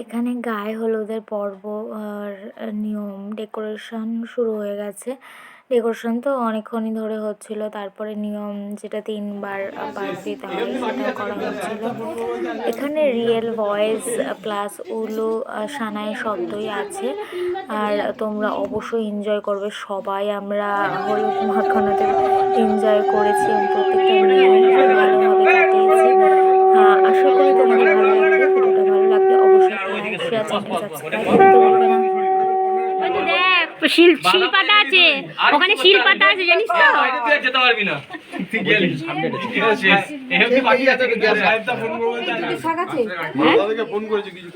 এখানে গায়ে হলুদের পর্ব আর নিয়ম ডেকোরেশন শুরু হয়ে গেছে। ডেকোরেশন তো অনেকক্ষণই ধরে হচ্ছিল, তারপরে নিয়ম যেটা 3 বার পাক দিতে হয় সেটাও করা হচ্ছিল। এখানে রিয়েল ভয়েস প্লাস উলু সানাই শব্দই আছে। আর তোমরা অবশ্যই এনজয় করবে। সবাই আমরা হলুদ মাখানোতে এনজয় করেছি এবং প্রত্যেকটা নিয়ম খুব ভালোভাবে কাটিয়েছি। আশা করি তোমাদের ভালো লাগবে। ভিডিওটা ভালো লাগলে অবশ্যই লাইক শেয়ার চ্যানেল সাবস্ক্রাইব করতে ভুলবে না। দেখ শিলপাটা আছে, ওখানে শিলপাটা আছে, জানিস তো? যেতে পারবি না। ফোন করেছে কিছু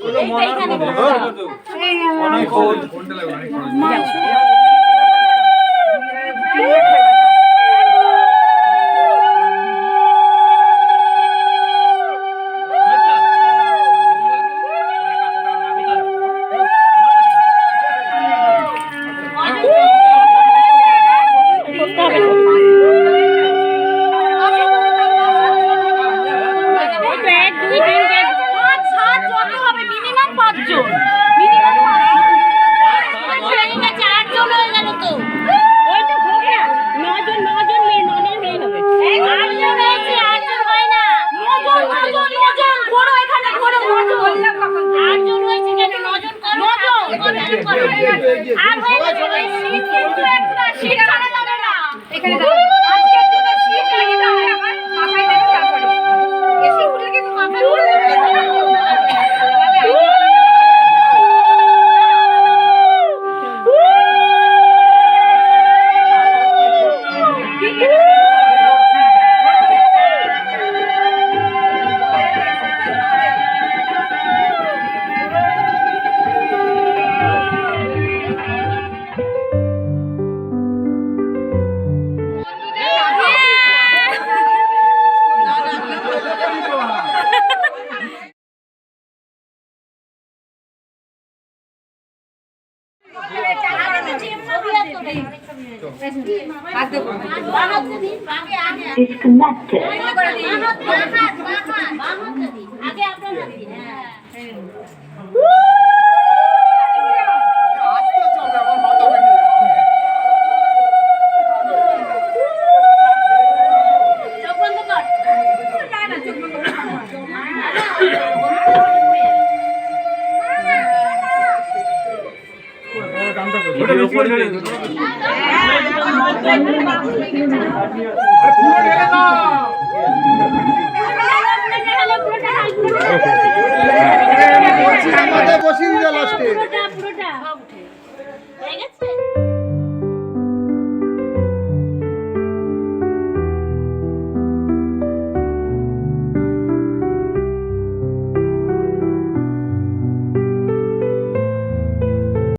disconnected. পুরোটা